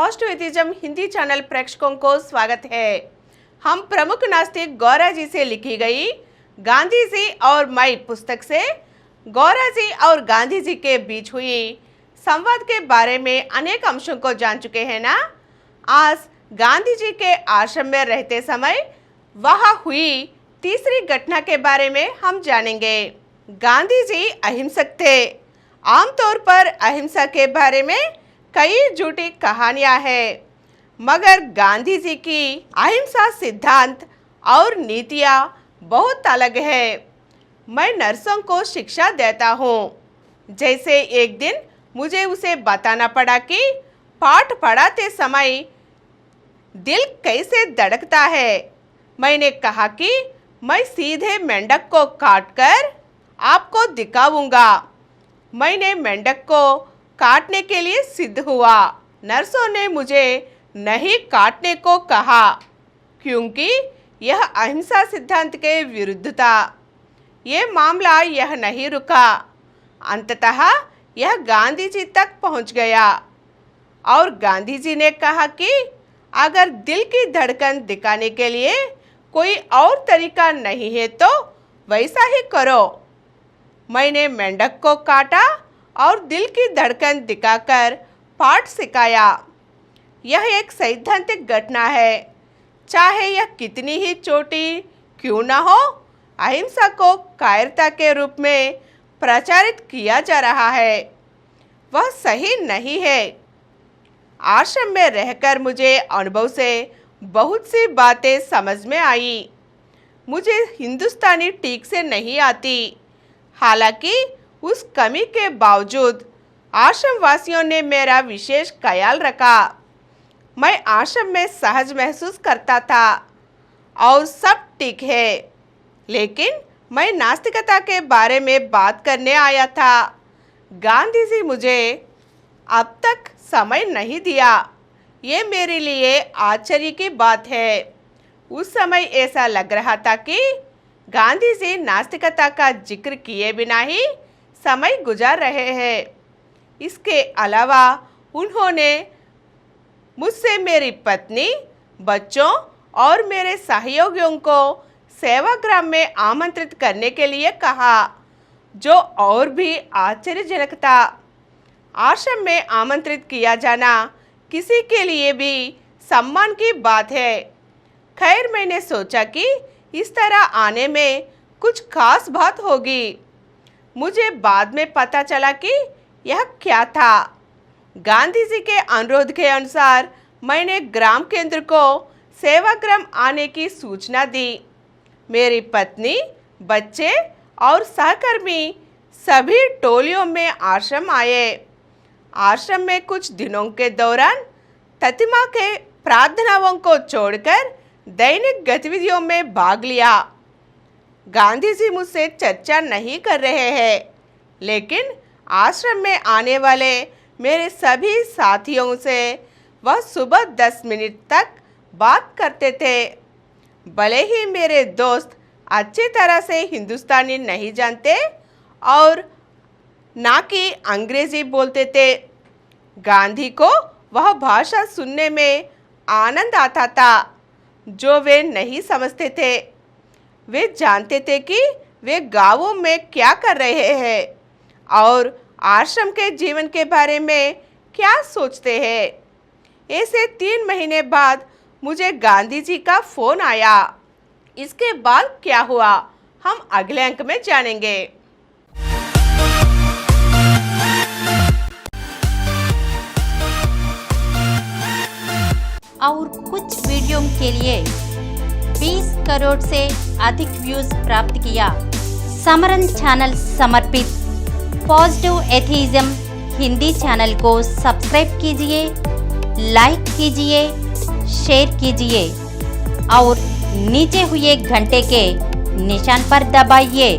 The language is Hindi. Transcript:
पॉजिटिव एथिज्म हिंदी चैनल प्रेक्षकों को स्वागत है। हम प्रमुख नास्तिक गौरा जी से लिखी गई गांधी जी और मैं पुस्तक से गौरा जी और गांधी जी के बीच हुई संवाद के बारे में अनेक अंशों को जान चुके हैं ना। आज गांधी जी के आश्रम में रहते समय वहाँ हुई तीसरी घटना के बारे में हम जानेंगे। गांधी जी अहिंसक थे। आमतौर पर अहिंसा के बारे में कई झूठी कहानियां हैं, मगर गांधी जी की अहिंसा सिद्धांत और नीतियां बहुत अलग है। मैं नर्सों को शिक्षा देता हूँ। जैसे एक दिन मुझे उसे बताना पड़ा कि पाठ पढ़ाते समय दिल कैसे धड़कता है। मैंने कहा कि मैं सीधे मेंढक को काटकर आपको दिखाऊंगा। मैंने मेंढक को काटने के लिए सिद्ध हुआ। नर्सों ने मुझे नहीं काटने को कहा क्योंकि यह अहिंसा सिद्धांत के विरुद्ध था। ये मामला यह नहीं रुका। अंततः यह गांधी जी तक पहुंच गया और गांधी जी ने कहा कि अगर दिल की धड़कन दिखाने के लिए कोई और तरीका नहीं है तो वैसा ही करो। मैंने मेंढक को काटा और दिल की धड़कन दिखाकर पाठ सिखाया। यह एक सैद्धांतिक घटना है। चाहे यह कितनी ही छोटी क्यों न हो, अहिंसा को कायरता के रूप में प्रचारित किया जा रहा है। वह सही नहीं है। आश्रम में रहकर मुझे अनुभव से बहुत सी बातें समझ में आई। मुझे हिंदुस्तानी ठीक से नहीं आती। हालांकि उस कमी के बावजूद आश्रम वासियों ने मेरा विशेष ख्याल रखा। मैं आश्रम में सहज महसूस करता था और सब ठीक है, लेकिन मैं नास्तिकता के बारे में बात करने आया था। गांधी जी मुझे अब तक समय नहीं दिया। ये मेरे लिए आश्चर्य की बात है। उस समय ऐसा लग रहा था कि गांधी जी नास्तिकता का जिक्र किए बिना ही समय गुजार रहे हैं। इसके अलावा उन्होंने मुझसे मेरी पत्नी, बच्चों और मेरे सहयोगियों को सेवाग्राम में आमंत्रित करने के लिए कहा, जो और भी आश्चर्यजनक था। आश्रम में आमंत्रित किया जाना किसी के लिए भी सम्मान की बात है। खैर, मैंने सोचा कि इस तरह आने में कुछ खास बात होगी। मुझे बाद में पता चला कि यह क्या था। गांधी जी के अनुरोध के अनुसार मैंने ग्राम केंद्र को सेवाग्राम आने की सूचना दी। मेरी पत्नी, बच्चे और सहकर्मी सभी टोलियों में आश्रम आए। आश्रम में कुछ दिनों के दौरान ततिमा के प्रार्थनाओं को छोड़कर दैनिक गतिविधियों में भाग लिया। गांधी जी मुझसे चर्चा नहीं कर रहे हैं, लेकिन आश्रम में आने वाले मेरे सभी साथियों से वह सुबह 10 मिनट तक बात करते थे। भले ही मेरे दोस्त अच्छी तरह से हिंदुस्तानी नहीं जानते और ना कि अंग्रेजी बोलते थे, गांधी को वह भाषा सुनने में आनंद आता था जो वे नहीं समझते थे। वे जानते थे कि वे गांवों में क्या कर रहे हैं और आश्रम के जीवन के बारे में क्या सोचते हैं। ऐसे 3 महीने बाद मुझे गांधी जी का फोन आया। इसके बाद क्या हुआ, हम अगले अंक में जानेंगे। और कुछ वीडियो के लिए 20 करोड़ से अधिक व्यूज प्राप्त किया। समरन चैनल समर्पित पॉजिटिव एथिज्म हिंदी चैनल को सब्सक्राइब कीजिए, लाइक कीजिए, शेयर कीजिए और नीचे हुए घंटे के निशान पर दबाइए।